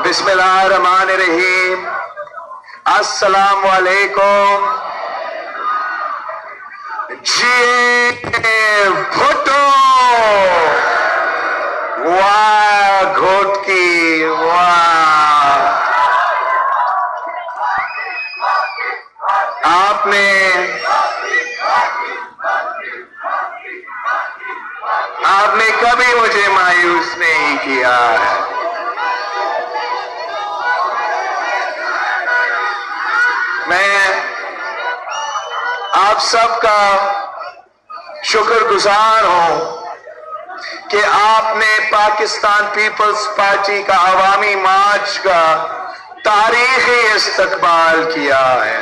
بسم اللہ الرحمن الرحیم. السلام علیکم. جی بھٹو، واہ گھوٹکی، واہ. آپ نے کبھی مجھے مایوس نہیں کیا ہے. میں آپ سب کا شکر گزار ہوں کہ آپ نے پاکستان پیپلز پارٹی کا عوامی مارچ کا تاریخی استقبال کیا ہے.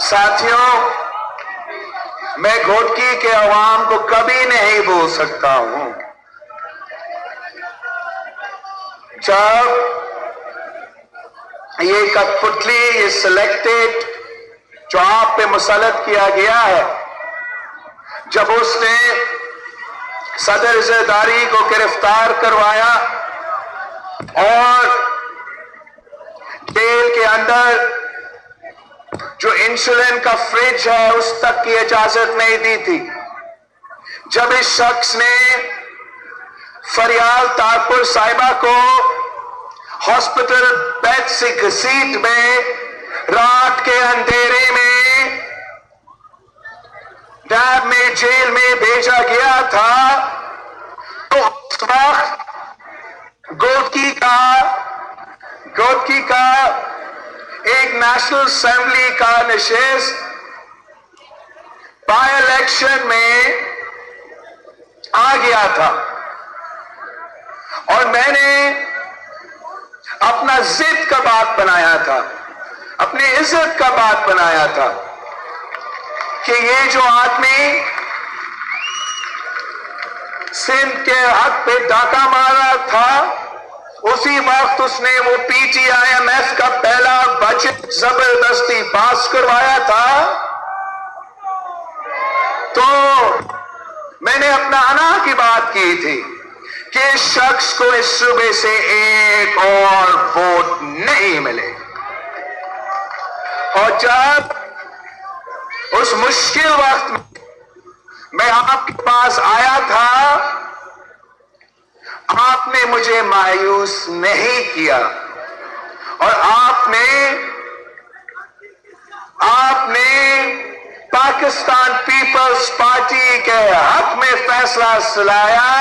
ساتھیوں، میں گھوٹکی کے عوام کو کبھی نہیں بھول سکتا ہوں. جب یہ کٹ پتلی، یہ سلیکٹڈ جو آپ پہ مسلط کیا گیا ہے، جب اس نے صدر زرداری کو گرفتار کروایا اور جیل کے اندر جو انسولین کا فریج ہے اس تک کی اجازت نہیں دی تھی، جب اس شخص نے فریال تارپور صاحبہ کو ہاسپٹل بیڈ سے گھسیٹ میں رات کے اندھیرے میں ڈیب میں جیل میں بھیجا گیا تھا، تو اس وقت گھوٹکی کا ایک نیشنل اسمبلی کا نشست بائی الیکشن میں آ گیا تھا، اور میں نے اپنا ضد کا بات بنایا تھا، اپنی عزت کا بات بنایا تھا کہ یہ جو آدمی سندھ کے حق پہ ڈاکہ مارا تھا، اسی وقت اس نے وہ P T I M F کا پہلا بجٹ زبردستی پاس کروایا تھا. تو میں نے اپنا انا کی بات کی تھی کہ اس شخص کو اس صوبے سے ایک اور ووٹ نہیں ملے. اور جب اس مشکل وقت میں آپ کے پاس آیا تھا، آپ نے مجھے مایوس نہیں کیا، اور آپ نے پاکستان پیپلز پارٹی کے حق میں فیصلہ سنایا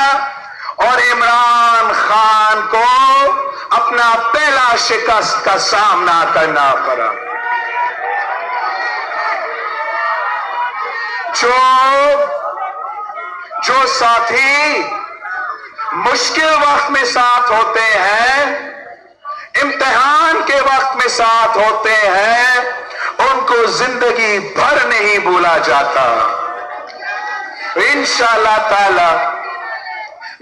اور عمران خان کو اپنا پہلا شکست کا سامنا کرنا پڑا. جو ساتھی مشکل وقت میں ساتھ ہوتے ہیں، امتحان کے وقت میں ساتھ ہوتے ہیں، ان کو زندگی بھر نہیں بھولا جاتا. انشاءاللہ تعالی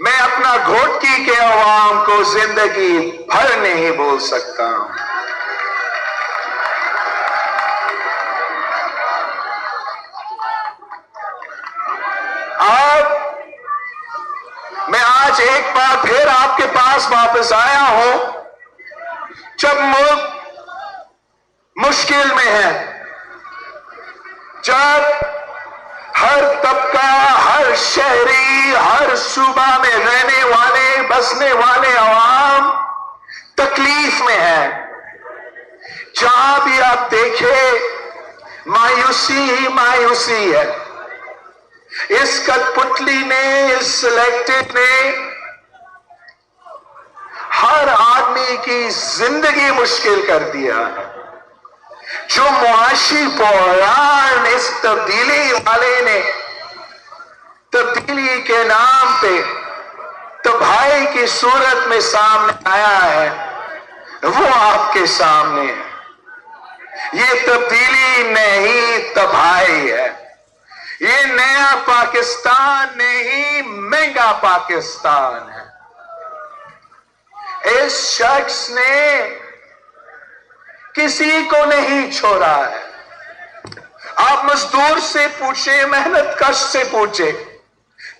میں اپنا گھوٹکی کے عوام کو زندگی بھر نہیں بھول سکتا. اب میں آج ایک بار پھر آپ کے پاس واپس آیا ہوں جب ملک مشکل میں ہے، جب ہر طبقہ، ہر شہری، ہر صوبہ میں رہنے والے، بسنے والے عوام تکلیف میں ہے. جہاں بھی آپ دیکھیں مایوسی ہی مایوسی ہے. اس کٹ پتلی نے، اس سلیکٹڈ نے ہر آدمی کی زندگی مشکل کر دیا. جو معاشی بحران اس تبدیلی والے نے تبدیلی کے نام پہ تباہی کی صورت میں سامنے آیا ہے، وہ آپ کے سامنے ہے. یہ تبدیلی نہیں، تباہی ہے. یہ نیا پاکستان نہیں، مہنگا پاکستان ہے. اس شخص نے کسی کو نہیں چھوڑا ہے. آپ مزدور سے پوچھیں، محنت کش سے پوچھیں،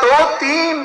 2-3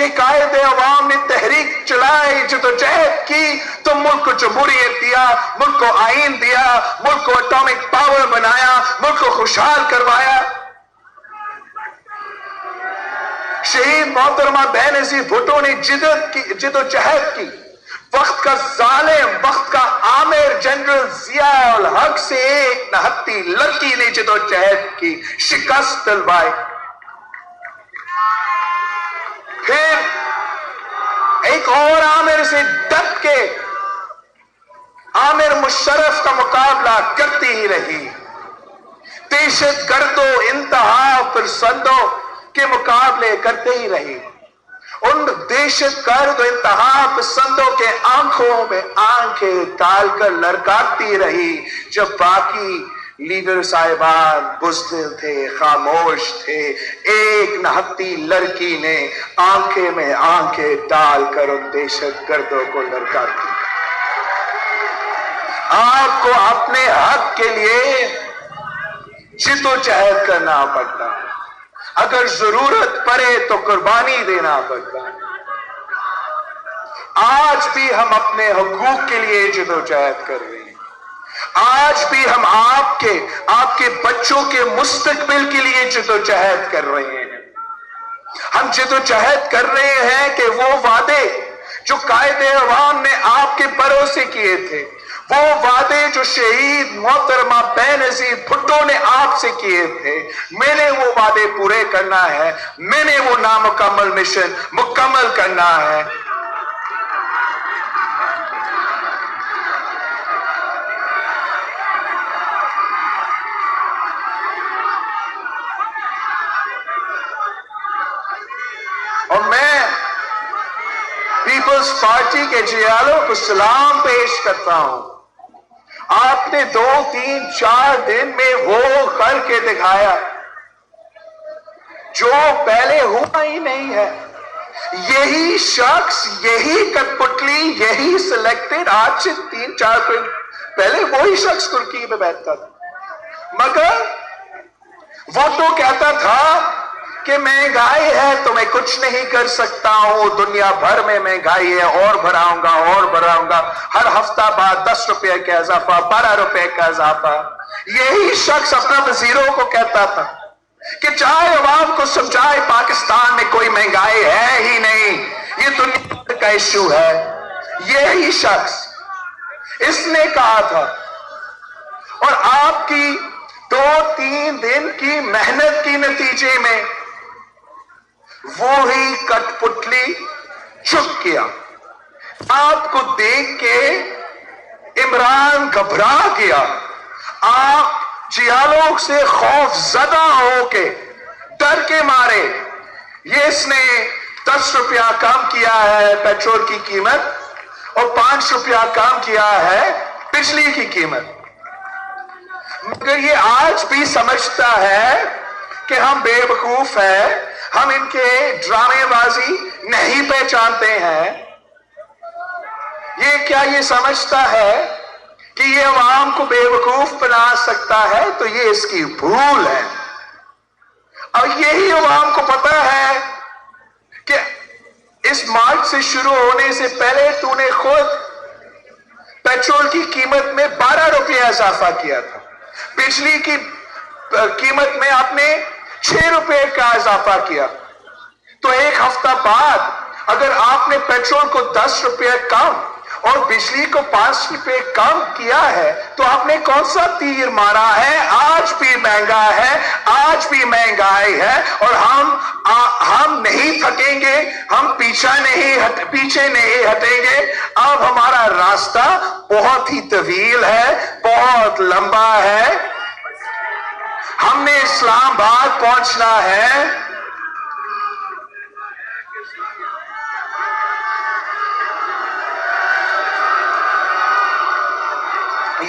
کہ قائد عوام نے تحریک چلائی، جدوجہد کی، تو ملک کو جمہوریت دیا، ملک کو آئین دیا، ملک کو اٹامک پاور بنایا، ملک کو خوشحال کروایا۔ شہید محترمہ بینظیر بھٹو نے جدوجہد کی، وقت کا ظالم، وقت کا آمر جنرل ضیاء الحق سے ایک نہتی لڑکی نے جدوجہد کی، شکست دلوائی۔ پھر ایک اور عامر سے ڈٹ کے عامر مشرف کا مقابلہ کرتی ہی رہی، دہشت گردوں، انتہا پسندوں کے مقابلے کرتے ہی رہی، ان دہشت گرد و انتہا پسندوں کے آنکھوں میں آنکھیں ڈال کر لڑکاتی رہی، جب باقی لیڈر صاحبان بزدل تھے، خاموش تھے۔ ایک نہتی لڑکی نے آنکھیں میں آنکھیں ڈال کر ان دہشت گردوں کو لڑکاتی۔ آپ کو اپنے حق کے لیے جدوجہد کرنا پڑتا ہے، اگر ضرورت پڑے تو قربانی دینا پڑتا ہے۔ آج بھی ہم اپنے حقوق کے لیے جدوجہد کر رہے ہیں، آج بھی ہم آپ کے بچوں کے مستقبل کے لیے جدوجہد کر رہے ہیں۔ ہم جدوجہد کر رہے ہیں کہ وہ وعدے جو قائد عوام نے آپ کے بھروسے کیے تھے، وہ وعدے جو شہید محترمہ بینظیر بھٹو نے آپ سے کیے تھے، میں نے وہ وعدے پورے کرنا ہے، میں نے وہ نامکمل مشن مکمل کرنا ہے۔ اور میں پیپلز پارٹی کے جیالوں کو سلام پیش کرتا ہوں۔ آپ نے 2 3 4 دن میں وہ کر کے دکھایا جو پہلے ہوا ہی نہیں ہے۔ یہی شخص، یہی کٹپٹلی، یہی سلیکٹڈ آج سے 3 4 دن پہلے وہی شخص ترکی میں بیٹھتا تھا، مگر وہ تو کہتا تھا کہ مہنگائی ہے تو میں کچھ نہیں کر سکتا ہوں، دنیا بھر میں مہنگائی ہے، اور بڑھاؤں گا، ہر ہفتہ بعد 10 روپے کا اضافہ، 12 روپے کا اضافہ۔ یہی شخص اپنا وزیروں کو کہتا تھا کہ چاہے عوام کو سمجھائے پاکستان میں کوئی مہنگائی ہے ہی نہیں، یہ دنیا بھر کا ایشو ہے۔ یہی شخص اس نے کہا تھا، اور آپ کی 2 3 دن کی محنت کے نتیجے میں وہی کٹپٹلی چپ کیا۔ آپ کو دیکھ کے عمران گھبرا گیا، آپ جیالوں سے خوف زدہ ہو کے، ڈر کے مارے، یہ اس نے 10 روپیہ کم کیا ہے پیٹرول کی قیمت، اور 5 روپیہ کم کیا ہے بجلی کی قیمت، مگر یہ آج بھی سمجھتا ہے کہ ہم بے وقوف ہیں، ہم ان کے ڈرامے بازی نہیں پہچانتے ہیں۔ یہ کیا یہ سمجھتا ہے کہ یہ عوام کو بے وقوف بنا سکتا ہے؟ تو یہ اس کی بھول ہے۔ اور یہی عوام کو پتا ہے کہ اس مارچ سے شروع ہونے سے پہلے تو نے خود پیٹرول کی قیمت میں 12 روپے اضافہ کیا تھا، بجلی کی قیمت میں آپ نے 6 روپے کا اضافہ کیا، تو ایک ہفتہ بعد اگر آپ نے پیٹرول کو 10 روپے کم اور بجلی کو 5 روپے کم کیا ہے تو آپ نے کون سا تیر مارا ہے؟ آج بھی مہنگا ہے، آج بھی مہنگائی ہے، اور ہم نہیں تھکیں گے، ہم پیچھے نہیں ہٹیں گے۔ اب ہمارا راستہ بہت ہی طویل ہے، بہت لمبا ہے، ہم نے اسلام آباد پہنچنا ہے۔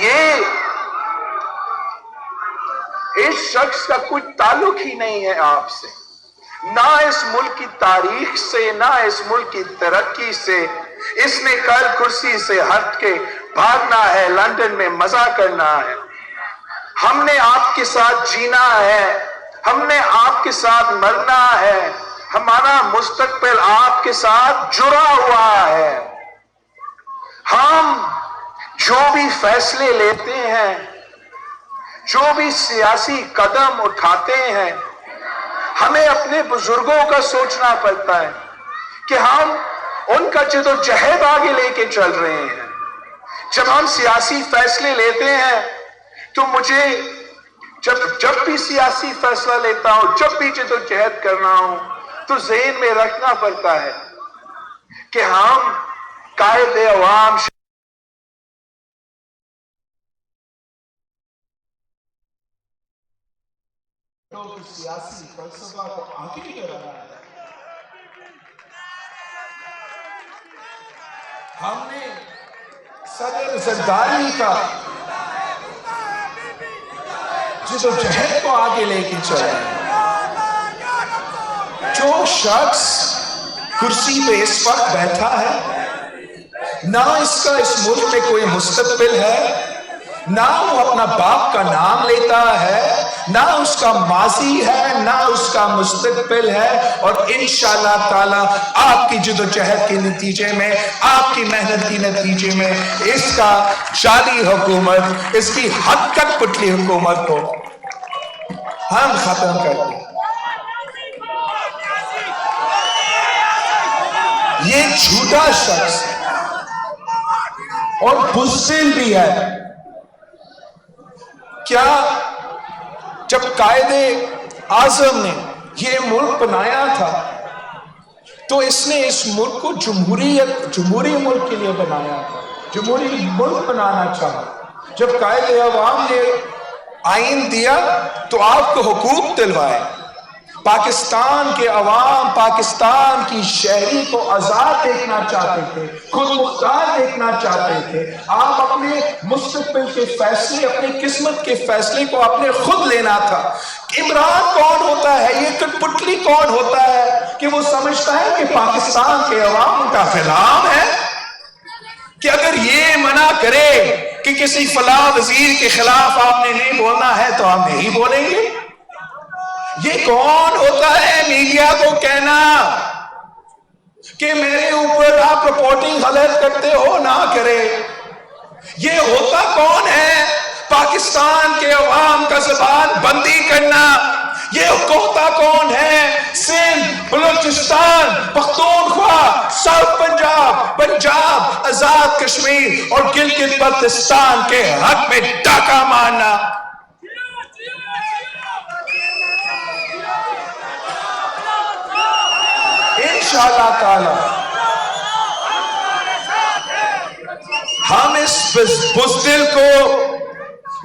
یہ اس شخص کا کوئی تعلق ہی نہیں ہے آپ سے، نہ اس ملک کی تاریخ سے، نہ اس ملک کی ترقی سے۔ اس نے کل کرسی سے ہٹ کے بھاگنا ہے، لندن میں مزہ کرنا ہے۔ ہم نے آپ کے ساتھ جینا ہے، ہم نے آپ کے ساتھ مرنا ہے، ہمارا مستقبل آپ کے ساتھ جڑا ہوا ہے. ہم جو بھی فیصلے لیتے ہیں، جو بھی سیاسی قدم اٹھاتے ہیں، ہمیں اپنے بزرگوں کا سوچنا پڑتا ہے کہ ہم ان کا جدوجہد آگے لے کے چل رہے ہیں. جب ہم سیاسی فیصلے لیتے ہیں تو مجھے جب بھی سیاسی فیصلہ لیتا ہوں، جب بھی جدوجہد کرنا ہوں، تو ذہن میں رکھنا پڑتا ہے کہ ہم قائد عوام سیاسی فلسفہ کو آگے بڑھانا ہے. ہم نے صدر زرداری کا جدوجہد کو آگے لے کے چلے. جو شخص کرسی پہ اس وقت بیٹھا ہے، نہ اس کا اس ملک میں کوئی مستقبل ہے، نہ وہ اپنا باپ کا نام لیتا ہے، نہ اس کا ماضی ہے، نہ اس کا مستقبل ہے. اور انشاءاللہ تعالی آپ کی جدوجہد کے نتیجے میں، آپ کی محنت کی نتیجے میں اس کا شادی حکومت، اس کی حد تک پٹلی حکومت کو ہم ختم کر دیں. یہ جھوٹا شخص اور بزدل بھی ہے. کیا جب قائد اعظم نے یہ ملک بنایا تھا تو اس نے اس ملک کو جمہوری ملک کے لیے بنایا تھا، جمہوری ملک بنانا چاہا. جب قائد عوام نے آئین دیا تو آپ کو حقوق دلوائے. پاکستان کے عوام پاکستان کی شہری کو آزاد دیکھنا چاہتے تھے، خود مختار دیکھنا چاہتے تھے. آپ اپنے مستقبل کے فیصلے، اپنی قسمت کے فیصلے کو اپنے خود لینا تھا. عمران کون ہوتا ہے؟ یہ کٹپٹلی کون ہوتا ہے کہ وہ سمجھتا ہے کہ پاکستان کے عوام کا غلام ہے، کہ اگر یہ منع کرے کہ کسی فلاں وزیر کے خلاف آپ نے نہیں بولنا ہے تو ہم نہیں بولیں گے. یہ کون ہوتا ہے میڈیا کو کہنا کہ میرے اوپر آپ رپورٹنگ غلط کرتے ہو، نہ کرے؟ یہ ہوتا کون ہے پاکستان کے عوام کا زبان بندی کرنا؟ یہ ہوتا کون ہے سندھ، بلوچستان، پختونخوا، ساؤتھ پنجاب، آزاد کشمیر اور گلگت بلتستان کے حق میں ڈاکہ مارنا؟ انشاءاللہ تعالی ہم اس بزدل کو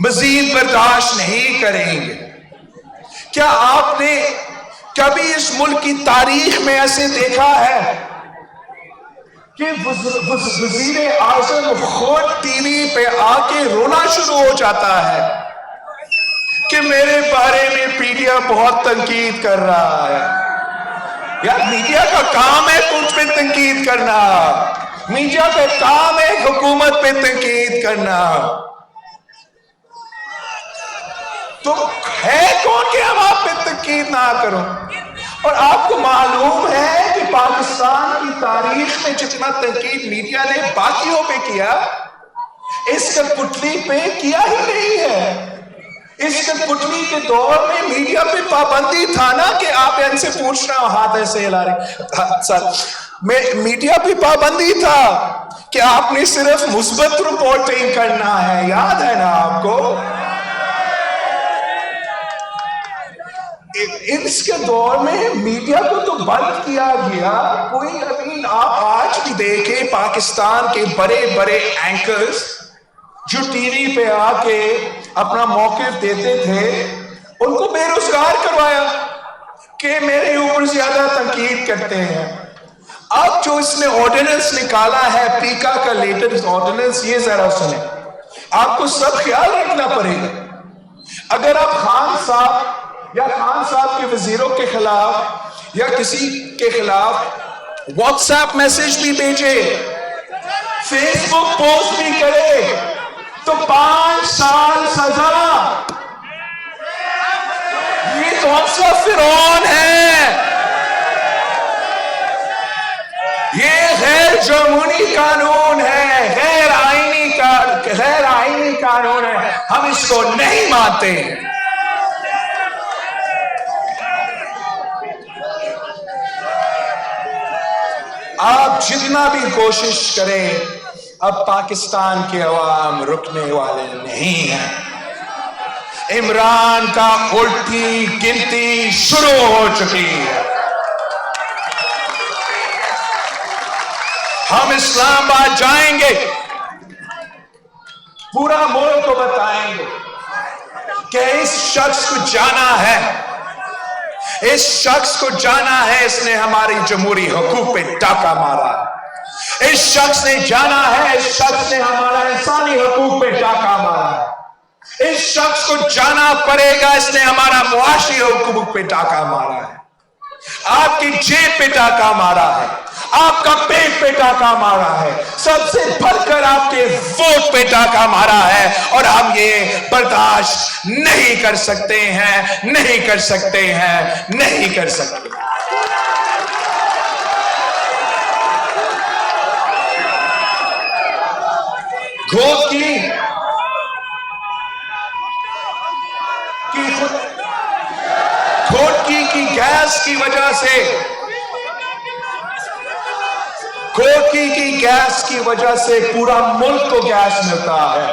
مزید برداشت نہیں کریں گے. کیا آپ نے کبھی اس ملک کی تاریخ میں ایسے دیکھا ہے کہ وزیر اعظم خود ٹی وی پہ آ کے رونا شروع ہو جاتا ہے کہ میرے بارے میں میڈیا بہت تنقید کر رہا ہے؟ یار میڈیا کا کام ہے تجھ پہ تنقید کرنا، میڈیا کا کام ہے حکومت پہ تنقید کرنا. تو ہے کون کہ ہم آپ پہ تنقید نہ کرو؟ اور آپ کو معلوم ہے کہ پاکستان کی تاریخ میں جتنا تنقید میڈیا نے باقیوں پہ کیا، اس کٹپٹلی پہ کیا ہی نہیں ہے. اس کٹپٹلی کے دور میں میڈیا پہ پابندی تھا نا کہ آپ ان سے پوچھ رہا ہوں، ہاتھ ایسے ہلا رہے، میڈیا پہ پابندی تھا کہ آپ نے صرف مثبت رپورٹنگ کرنا ہے. یاد ہے نا آپ کو؟ اس کے دور میں میڈیا کو تو بند کیا گیا. کوئی ابھی آپ آج بھی دیکھیں پاکستان کے بڑے بڑے اینکرز جو ٹی وی پہ آ کے اپنا موقف دیتے تھے، ان کو بے روزگار کروایا کہ میرے اوپر زیادہ تنقید کرتے ہیں. اب جو اس نے آرڈیننس نکالا ہے، پیکا کا لیٹسٹ آرڈیننس، یہ ذرا سنیں. آپ کو سب خیال رکھنا پڑے گا. اگر آپ خان صاحب یا خان صاحب کے وزیروں کے خلاف یا کسی کے خلاف واٹس ایپ میسج بھی بھیجے، فیس بک پوسٹ بھی کرے، تو 5 سال سزا. یہ کون سا فرعون ہے غیر جمہوری قانون ہے، غیر آئینی قانون ہے، ہم اس کو نہیں مانتے. آپ جتنا بھی کوشش کریں، اب پاکستان کے عوام رکنے والے نہیں ہیں. عمران کا الٹی گنتی شروع ہو چکی ہے. ہم اسلام آباد جائیں گے، پورا ملک کو بتائیں گے کہ اس شخص کو جانا ہے، اس شخص کو جانا ہے، اس نے ہماری جمہوری حقوق پہ ڈاکہ مارا ہے. اس شخص نے جانا ہے، اس شخص نے ہمارا انسانی حقوق پہ ڈاکہ مارا ہے. اس شخص کو جانا پڑے گا، اس نے ہمارا معاشی حقوق پہ ڈاکہ مارا ہے. آپ کی جیب پہ ڈاکہ مارا ہے، آپ کا پیٹ پہ ڈاکہ مارا ہے، سب سے بڑھ کر آپ کے ووٹ پہ ڈاکہ مارا ہے. اور ہم یہ برداشت نہیں کر سکتے ہیں، نہیں کر سکتے ہیں، نہیں کر سکتے. گھوٹکی کی گیس کی وجہ سے، گھوٹکی کی گیس کی وجہ سے پورا ملک کو گیس ملتا ہے،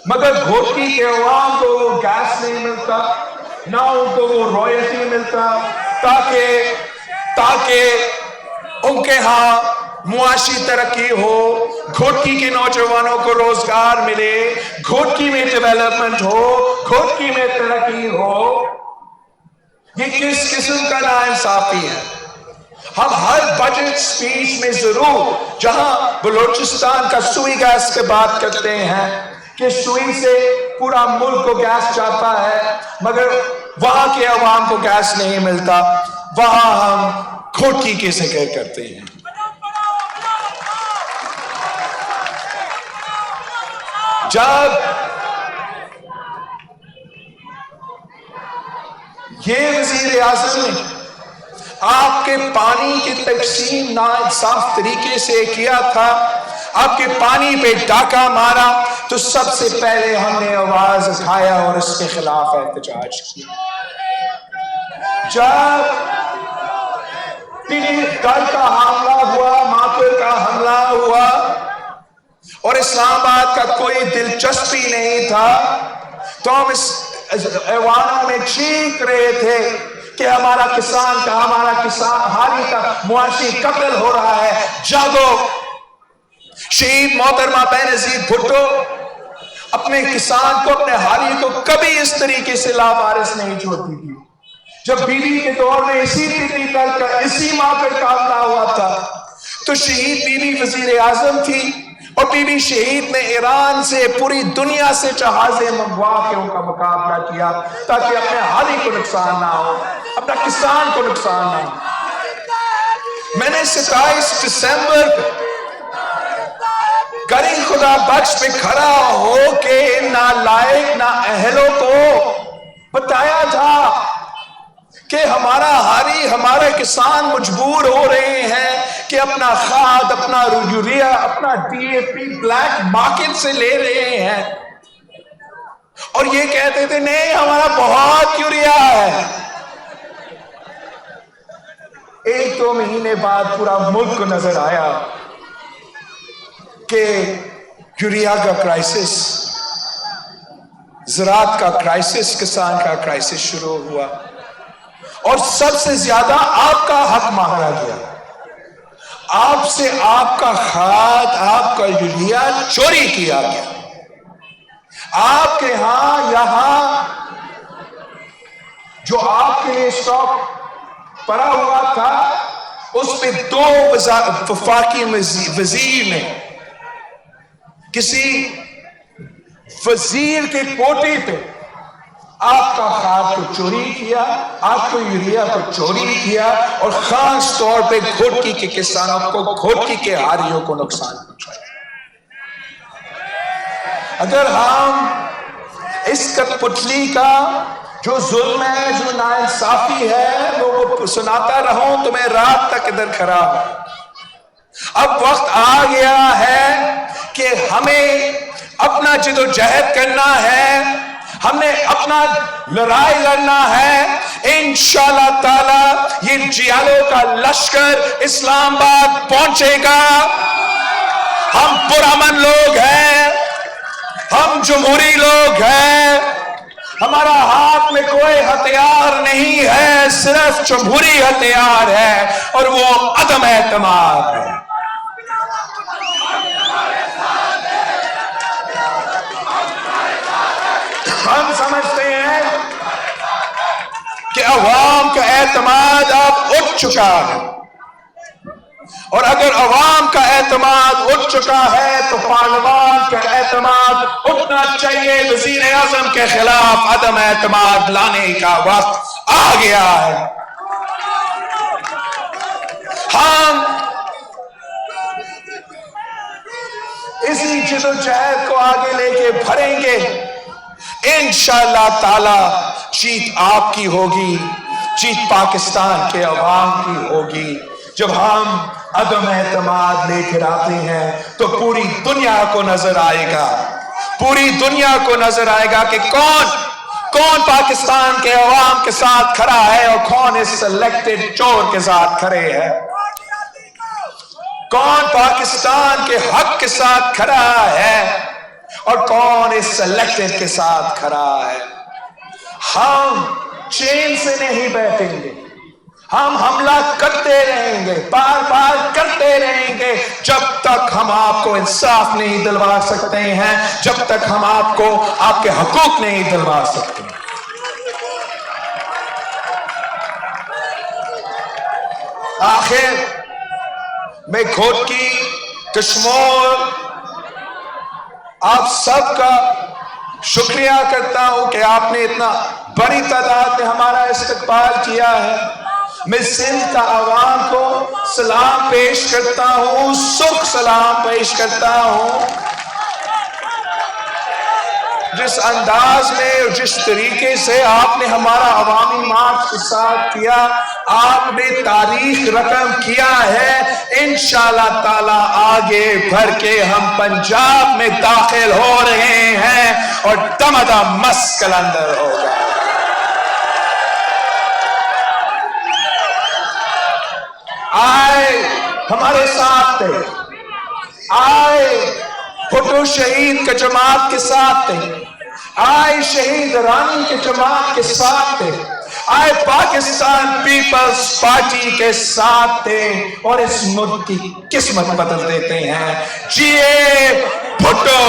مگر گھوٹکی کے عوام کو وہ گیس نہیں ملتا، نہ ان کو وہ رائلٹی ملتا تاکہ ان کے ہاں معاشی ترقی ہو، گھوٹکی کے نوجوانوں کو روزگار ملے، گھوٹکی میں ڈیولپمنٹ ہو، گھوٹکی میں ترقی ہو. یہ کس قسم کا ناانصافی ہے؟ ہم ہر بجٹ سپیچ میں ضرور، جہاں بلوچستان کا سوئی گیس کی بات کرتے ہیں کہ سوئی سے پورا ملک کو گیس جاتا ہے، مگر وہاں کے عوام کو گیس نہیں ملتا، وہاں ہم گھوٹکی کے ذکر کرتے ہیں. جب یہ وزیر اعظم نے آپ کے پانی کی تقسیم ناانصاف طریقے سے کیا تھا، آپ کے پانی پہ ڈاکہ مارا، تو سب سے پہلے ہم نے آواز اٹھایا اور اس کے خلاف احتجاج کیا. جب گھر کا حملہ ہوا، ماپر کا حملہ ہوا اور اسلام آباد کا کوئی دلچسپی نہیں تھا، تو ہم اس ایوانوں میں چیخ رہے تھے کہ ہمارا کسان ہاری کا معاشی قتل ہو رہا ہے. جاگو. شہید محترمہ بینظیر بھٹو اپنے کسان کو، اپنے ہاری کو کبھی اس طریقے سے لاوارث نہیں چھوڑتی تھی. جب بیوی کے دور میں اسی ماپر کا حملہ ہوا تھا، تو شہید بیوی وزیر اعظم تھی، اور بی بی شہید نے ایران سے، پوری دنیا سے جہازیں منگوا کے ان کا مقابلہ کیا تاکہ اپنے ہاری کو نقصان نہ ہو، اپنا کسان کو نقصان نہ ہو. میں نے 27 دسمبر گری خدا بخش پہ کھڑا ہو کے نالائق نااہلوں کو بتایا تھا کہ ہمارا ہاری، ہمارے کسان مجبور ہو رہے ہیں کہ اپنا کھاد، اپنا یوریا، اپنا D A P black market سے لے رہے ہیں، اور یہ کہتے تھے نہیں ہمارا بہت یوریا ہے. 1-2 مہینے بعد پورا ملک کو نظر آیا کہ یوریا کا کرائسس، زراعت کا کرائسس، کسان کا کرائسس شروع ہوا، اور سب سے زیادہ آپ کا حق مارا گیا. آپ سے آپ کا کھاد، آپ کا یوریا چوری کیا گیا. آپ کے ہاں یہاں جو آپ کے لیے اسٹاک پڑا ہوا تھا، اس پہ 2 وفاقی وزیر نے کسی وزیر کے کوٹے پہ آپ کا کھاد کو چوری کیا، آپ کو یوریا کو چوری کیا، اور خاص طور پہ گھوٹکی کے کسانوں کو، گھوٹکی کے ہاریوں کو نقصان پہنچایا. اگر ہم اس کٹ پتلی کا جو ظلم ہے، جو ناانصافی ہے، وہ سناتا رہوں تو میں رات تک ادھر کھڑا ہوں. اب وقت آ گیا ہے کہ ہمیں اپنا جدوجہد کرنا ہے، ہم نے اپنا لڑائی لڑنا ہے۔ انشاءاللہ تعالی یہ جیالوں کا لشکر اسلام آباد پہنچے گا۔ ہم پرامن لوگ ہیں، ہم جمہوری لوگ ہیں، ہمارا ہاتھ میں کوئی ہتھیار نہیں ہے، صرف جمہوری ہتھیار ہے، اور وہ عدم اعتماد ہے۔ ہم سمجھتے ہیں کہ عوام کا اعتماد اب اٹھ چکا ہے، اور اگر عوام کا اعتماد اٹھ چکا ہے تو پارلیمان کا اعتماد اٹھنا چاہیے۔ وزیر اعظم کے خلاف عدم اعتماد لانے کا وقت آ گیا ہے۔ ہم اسی جدوجہد کو آگے لے کے بڑھیں گے۔ انشاءاللہ تعالی جیت آپ کی ہوگی، جیت پاکستان کے عوام کی ہوگی۔ جب ہم عدم اعتماد لے کر آتے ہیں تو پوری دنیا کو نظر آئے گا، پوری دنیا کو نظر آئے گا کہ کون پاکستان کے عوام کے ساتھ کھڑا ہے اور کون اس سلیکٹڈ چور کے ساتھ کھڑے ہیں، کون پاکستان کے حق کے ساتھ کھڑا ہے اور کون اس سلیکٹڈ کے ساتھ کھڑا ہے۔ ہم چین سے نہیں بیٹھیں گے، ہم حملہ کرتے رہیں گے، بار بار کرتے رہیں گے، جب تک ہم آپ کو انصاف نہیں دلوا سکتے ہیں، جب تک ہم آپ کو آپ کے حقوق نہیں دلوا سکتے۔ آخر میں خود کی کشمور آپ سب کا شکریہ کرتا ہوں کہ آپ نے اتنا بڑی تعداد میں ہمارا استقبال کیا ہے۔ میں سندھ کا عوام کو سلام پیش کرتا ہوں، سکھ سلام پیش کرتا ہوں۔ جس انداز میں اور جس طریقے سے آپ نے ہمارا عوامی مارچ کے ساتھ کیا، آپ نے تاریخ رقم کیا ہے۔ انشاءاللہ تعالی آگے بڑھ کے ہم پنجاب میں داخل ہو رہے ہیں اور دم دم مست کلندر ہوگا۔ آئے ہمارے ساتھ تھے، آئے بھٹو شہید کے جماعت کے ساتھ تھے، آئے شہید رانی کے جماعت کے ساتھ تھے، آئے پاکستان پیپلز پارٹی کے ساتھ تھے، اور اس ملک کی قسمت بدل دیتے ہیں۔ جیے بھٹو۔